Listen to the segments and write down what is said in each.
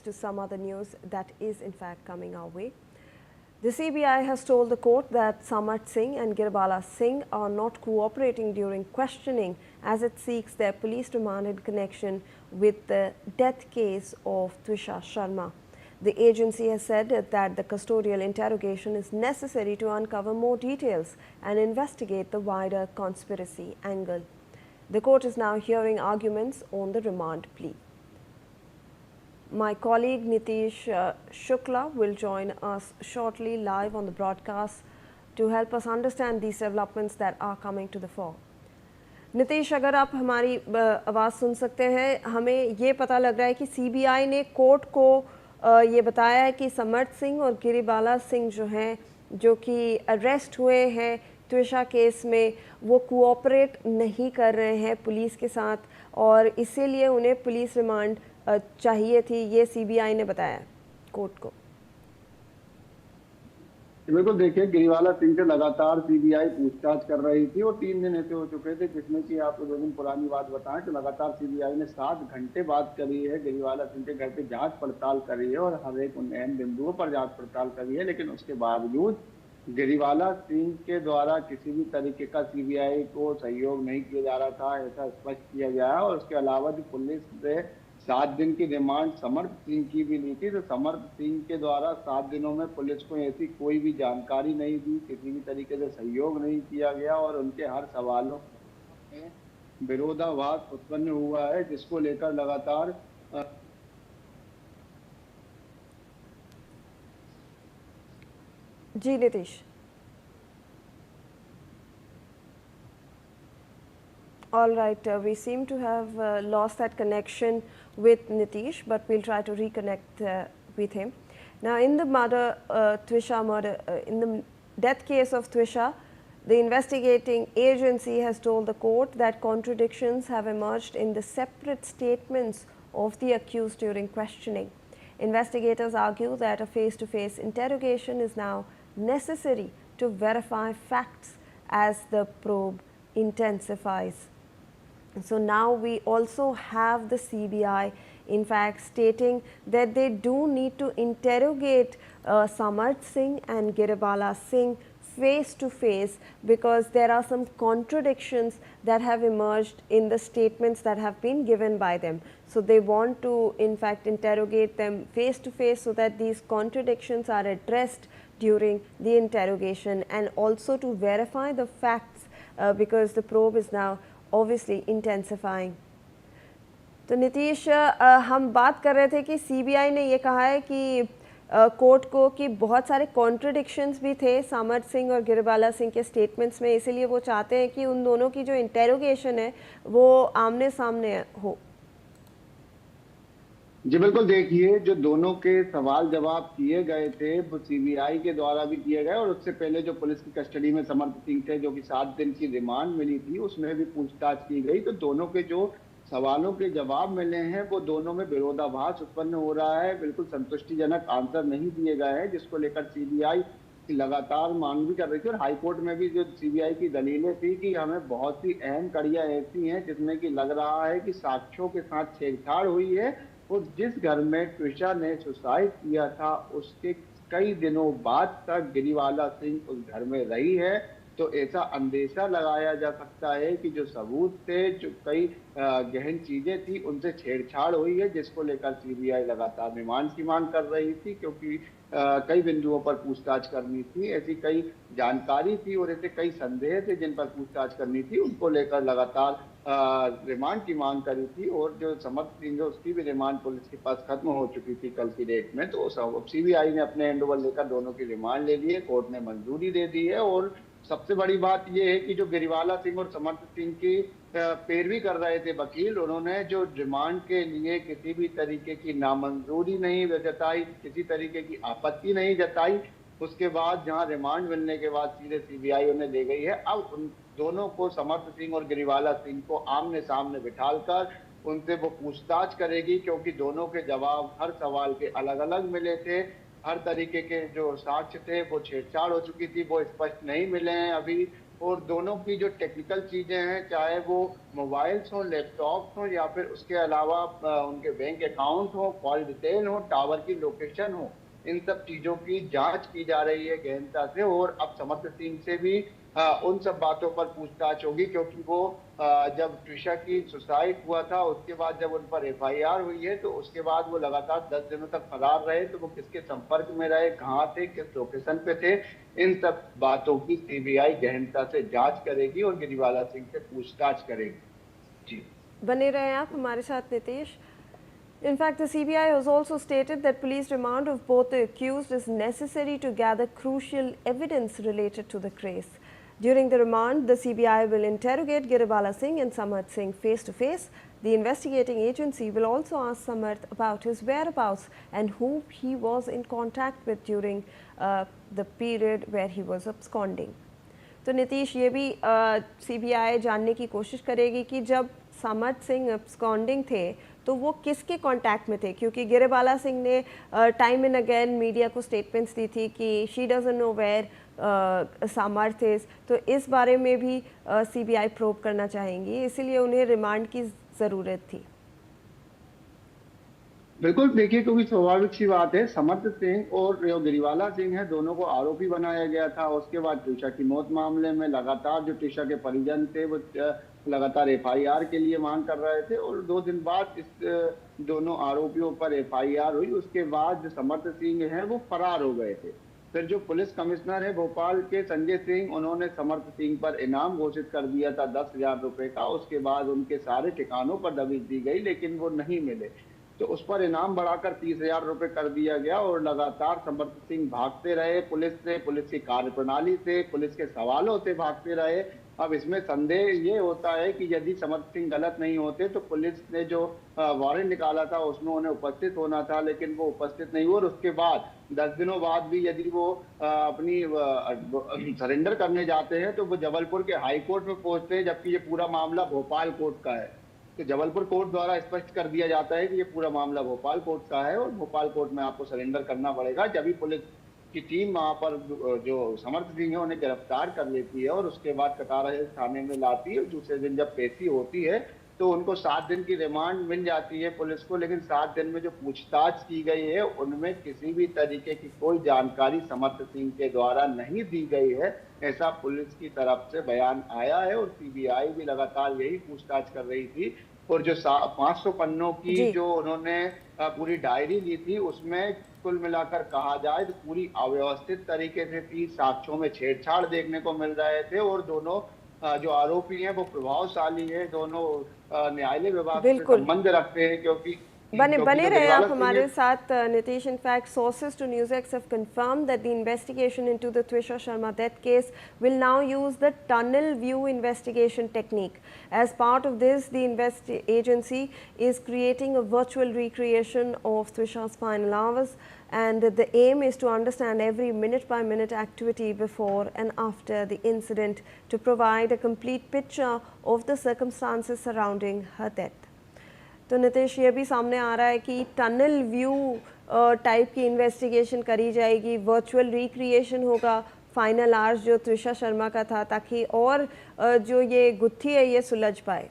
next to some other news that is in fact coming our way. The CBI has told the court that Samarth Singh and Girbala Singh are not cooperating during questioning as it seeks their police remand in connection with the death case of Twisha Sharma. The agency has said that the custodial interrogation is necessary to uncover more details and investigate the wider conspiracy angle. The court is now hearing arguments on the remand plea. My colleague Nitish Shukla will join us shortly live on the broadcast to help us understand these developments that are coming to the fore. Nitish, अगर आप हमारी आवाज़ सुन सकते हैं, हमें ये पता लग रहा है कि सीबीआई ने कोर्ट को ये बताया है कि समर्थ सिंह और गिरिबाला सिंह जो हैं, जो कि अरेस्ट हुए हैं त्विशा केस में, वो कोऑपरेट नहीं कर रहे हैं पुलिस के साथ और इसीलिए उन्हें पुलिस रिमांड चाहिए थी, ये सीबीआई ने बताया कोर्ट को। बिल्कुल, देखिए गिरिवाला सिंह से लगातार सीबीआई पूछताछ कर रही थी और 3 दिन ऐसे हो चुके थे जिसमें कि आपको 2 दिन पुरानी बात बताएं तो लगातार सीबीआई ने 7 घंटे बात करी है, गिरिवाला सिंह के घर पे जांच पड़ताल करी है और हर एक उन्नयन बिंदुओं पर जांच पड़ताल करी है, लेकिन उसके बावजूद गिरिवाला सिंह के द्वारा किसी भी तरीके का सीबीआई को सहयोग नहीं किया जा रहा था, ऐसा स्पष्ट किया गया है। और उसके अलावा जो पुलिस ने 7 दिन की रिमांड समर्थ सिंह की भी ली थी, तो समर्थ सिंह के द्वारा 7 दिनों में पुलिस को ऐसी कोई भी जानकारी नहीं दी, किसी भी तरीके से सहयोग नहीं किया गया और उनके हर सवालों में विरोधाभास उत्पन्न हुआ है, जिसको लेकर लगातार जी Nitish. All right, we seem to have lost that connection with Nitish, but we'll try to reconnect with him. Now, in the Twisha murder, in the death case of Twisha, the investigating agency has told the court that contradictions have emerged in the separate statements of the accused during questioning. Investigators argue that a face-to-face interrogation is now necessary to verify facts as the probe intensifies. So now we also have the CBI in fact stating that they do need to interrogate Samarth Singh and Girbala Singh face to face because there are some contradictions that have emerged in the statements that have been given by them. So they want to in fact interrogate them face to face so that these contradictions are addressed during the interrogation and also to verify the facts because the probe is now obviously intensifying. तो नीतीश, हम बात कर रहे थे कि CBI ने ये कहा है कि कोर्ट को कि बहुत सारे कॉन्ट्रडिक्शंस भी थे सामर्थ सिंह और गिरबाला सिंह के स्टेटमेंट्स में, इसीलिए वो चाहते हैं कि उन दोनों की जो इंटेरोगेशन है वो आमने सामने हो। जी बिल्कुल, देखिए जो दोनों के सवाल जवाब किए गए थे वो सीबीआई के द्वारा भी किए गए और उससे पहले जो पुलिस की कस्टडी में समर्थ सिंह थे जो कि 7 दिन की रिमांड मिली थी उसमें भी पूछताछ की गई। तो दोनों के जो सवालों के जवाब मिले हैं वो दोनों में विरोधाभास उत्पन्न हो रहा है, बिल्कुल संतुष्टिजनक आंसर नहीं दिए गए हैं, जिसको लेकर सीबीआई लगातार मांग भी कर रही थी और हाईकोर्ट में भी जो सीबीआई की दलीलें थी कि हमें बहुत सी अहम कड़ियां ऐसी हैं जिसमें कि लग रहा है कि साक्ष्यों के साथ छेड़छाड़ हुई है और जिस घर में ट्विशा ने सुसाइड किया था उसके कई दिनों बाद तक गिरिवाला सिंह उस घर में रही है, तो ऐसा अंदेशा लगाया जा सकता है कि जो सबूत थे, जो कई गहन चीजें थी, उनसे छेड़छाड़ हुई है, जिसको लेकर सीबीआई लगातार रिमांड की मांग कर रही थी क्योंकि कई बिंदुओं पर पूछताछ करनी थी, ऐसी कई जानकारी थी और ऐसे कई संदेह थे जिन पर पूछताछ करनी थी, उनको लेकर लगातार रिमांड की मांग करी थी। और जो समर्थ सिंह है उसकी भी रिमांड पुलिस के पास खत्म हो चुकी थी कल की डेट में, तो सीबीआई ने अपने हैंड ओवर लेकर दोनों की रिमांड ले ली है, कोर्ट ने मंजूरी दे दी है। और सबसे बड़ी बात यह है कि जो गिरिवाला सिंह और समर्थ सिंह की पैरवी कर रहे थे वकील, उन्होंने जो रिमांड के लिए किसी भी तरीके की नामंजूरी नहीं जताई, किसी तरीके की आपत्ति नहीं जताई। उसके बाद जहां रिमांड मिलने के बाद सीधे सीबीआई उन्हें ले गई है। अब उन दोनों को, समर्थ सिंह और गिरिवाला सिंह को आमने सामने बिठालकर उनसे वो पूछताछ करेगी क्योंकि दोनों के जवाब हर सवाल के अलग अलग मिले थे, हर तरीके के जो साक्ष्य थे वो छेड़छाड़ हो चुकी थी, वो स्पष्ट नहीं मिले हैं अभी। और दोनों की जो टेक्निकल चीजें हैं, चाहे वो मोबाइल्स हो, लैपटॉप्स हो, या फिर उसके अलावा उनके बैंक अकाउंट हो, कॉल डिटेल हो, टावर की लोकेशन हो, इन सब चीजों की जांच की जा रही है गहनता से। और अब समर्थ सिंह से भी उन सब बातों पर पूछताछ होगी, क्योंकि वो जब ट्रिशा की सुसाइड हुआ था उसके बाद जब उन पर एफआईआर हुई है, तो उसके बाद वो लगातार 10 दिनों तक फरार रहे। तो वो किसके संपर्क में रहे, कहाँ थे, किस लोकेशन पे थे, इन सब बातों की सीबीआई गहनता से जांच करेगी और गिरिवाला सिंह से पूछताछ करेगी। जी, बने रहें आप हमारे साथ Nitish. In fact, the CBI has also stated that police remand of both the accused is necessary to gather crucial evidence related to the case. During the remand, the CBI will interrogate Giriwala Singh and Samarth Singh face to face. The investigating agency will also ask Samarth about his whereabouts and who he was in contact with during the period where he was absconding. तो नीतीश, ये भी CBI जानने की कोशिश करेगी कि जब समर्थ Singh absconding थे तो वो किसके कांटेक्ट में थे, क्योंकि गिरिबाला सिंह ने टाइम एंड अगेन मीडिया को स्टेटमेंट्स दी थी कि she doesn't know where Samarth is. तो इस बारे में भी सीबीआई प्रोब करना चाहेंगी, इसीलिए उन्हें रिमांड की ज़रूरत थी। बिल्कुल। देखिए, क्योंकि स्वाभाविक सी बात है, समर्थ सिंह और जो गिरिवाला सिंह है, दोनों को आरोपी बनाया गया था। उसके बाद ट्रिशा की मौत मामले में लगातार जो ट्रिशा के परिजन थे वो लगातार एफआईआर के लिए मांग कर रहे थे, और 2 दिन बाद इस दोनों आरोपियों पर एफआईआर हुई। उसके बाद जो समर्थ सिंह है वो फरार हो गए थे। फिर जो पुलिस कमिश्नर है भोपाल के, संजय सिंह, उन्होंने समर्थ सिंह पर इनाम घोषित कर दिया था 10,000 रुपए का। उसके बाद उनके सारे ठिकानों पर दबिश दी गई, लेकिन वो नहीं मिले, तो उस पर इनाम बढ़ाकर 30,000 रुपए कर दिया गया। और लगातार समर्थ सिंह भागते रहे पुलिस से, पुलिस की कार्यप्रणाली से, पुलिस के सवालों से भागते रहे। अब इसमें संदेह ये होता है कि यदि समर्थ सिंह गलत नहीं होते तो पुलिस ने जो वारंट निकाला था उसमें उन्हें उपस्थित होना था, लेकिन वो उपस्थित नहीं हुए। और उसके बाद 10 दिनों बाद भी यदि वो अपनी सरेंडर करने जाते हैं तो वो जबलपुर के हाई कोर्ट में पहुंचते हैं, जबकि ये पूरा मामला भोपाल कोर्ट का है। तो जबलपुर कोर्ट द्वारा स्पष्ट कर दिया जाता है कि ये पूरा मामला भोपाल कोर्ट का है और भोपाल कोर्ट में आपको सरेंडर करना पड़ेगा। जब भी पुलिस की टीम वहां पर जो समर्थ सिंह है उन्हें गिरफ्तार कर लेती है और उसके बाद कटारा हिल्स थाने में लाती है। दूसरे दिन जब पेशी होती है तो उनको 7 दिन की रिमांड मिल जाती है पुलिस को, लेकिन 7 दिन में जो पूछताछ की गई है उनमें किसी भी तरीके की कोई जानकारी समर्थ सिंह के द्वारा नहीं दी गई है, ऐसा पुलिस की तरफ से बयान आया है। और सीबीआई भी लगातार यही पूछताछ कर रही थी। और जो 500 पन्नों की जो उन्होंने पूरी डायरी ली थी, उसमें कुल मिलाकर कहा जाए तो पूरी अव्यवस्थित तरीके से थी, साक्ष्यों में छेड़छाड़ देखने को मिल रहे थे। और दोनों जो आरोपी हैं वो प्रभावशाली है, दोनों न्यायालय विभाग से संबंध रखते हैं, क्योंकि बने रहे आप हमारे साथ Nitish. In fact, sources to NewsX have confirmed that the investigation into the Twisha Sharma death case will now use the tunnel view investigation technique. As part of this, the agency is creating a virtual recreation of Twisha's final hours, and the aim is to understand every minute-by-minute activity before and after the incident to provide a complete picture of the circumstances surrounding her death. तो नीतीश, ये भी सामने आ रहा है कि tunnel view type की investigation करी जाएगी, वर्चुअल रिक्रिएशन होगा फाइनल आवर्स जो त्रिशा शर्मा का था, ताकि और जो ये गुत्थी है ये सुलझ पाए।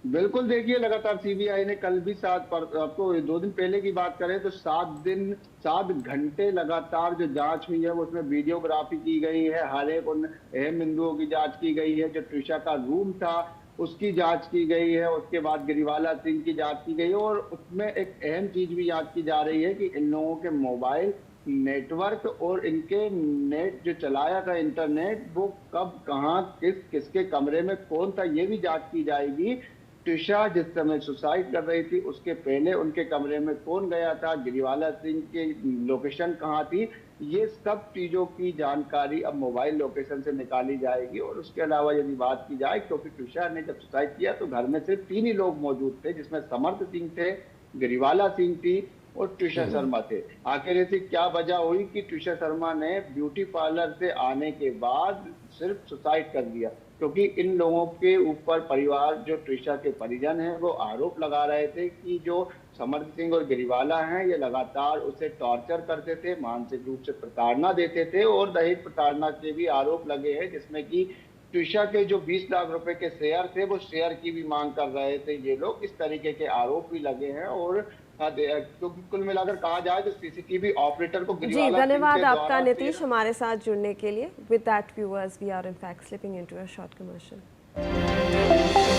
बिल्कुल। देखिए, लगातार सीबीआई ने कल भी आपको 2 दिन पहले की बात करें तो 7 घंटे लगातार जो जांच हुई है उसमें वीडियोग्राफी की गई है, हर एक उन अहम बिंदुओं की जांच की गई है। जो ट्रिशा का रूम था उसकी जांच की गई है, उसके बाद गिरिवाला सिंह की जांच की गई है। और उसमें एक अहम चीज भी याद की जा रही है कि इन लोगों के मोबाइल नेटवर्क और इनके नेट जो चलाया था इंटरनेट, वो कब, कहां, किसके कमरे में कौन था, ये भी जांच की जाएगी। ट्रिशा जिस समय सुसाइड कर रही थी उसके पहले उनके कमरे में कौन गया था, गिरिवाला सिंह की लोकेशन कहाँ थी, ये सब चीजों की जानकारी अब मोबाइल लोकेशन से निकाली जाएगी। और उसके अलावा यदि बात की जाए, क्योंकि ट्रिशा ने जब सुसाइड किया तो घर में सिर्फ 3 ही लोग मौजूद थे, जिसमें समर्थ सिंह थे, गिरिवाला सिंह थी और ट्रिशा शर्मा थे। आखिर ऐसी क्या वजह हुई कि ट्रिशा शर्मा ने ब्यूटी पार्लर से आने के बाद सिर्फ सुसाइड कर दिया? क्योंकि इन लोगों के ऊपर परिवार, जो ट्रिशा के परिजन हैं, वो आरोप लगा रहे थे कि जो समर्थ सिंह और गिरिवाला हैं, ये लगातार उसे टॉर्चर करते थे, मानसिक रूप से प्रताड़ना देते थे और दहेज प्रताड़ना के भी आरोप लगे हैं, जिसमें कि ट्विशा के जो 20 लाख रुपए के शेयर थे वो शेयर की भी मांग कर रहे थे ये लोग। इस तरीके के आरोप भी लगे हैं और क्योंकि कुल मिलाकर कहा जाए तो सीसीटीवी ऑपरेटर को जी, गिरिवाला सिंह धन्यवाद के आपका द्वारा नीतीश हमारे साथ जुड़ने के लिए। With that viewers we are in fact slipping into a short commercial.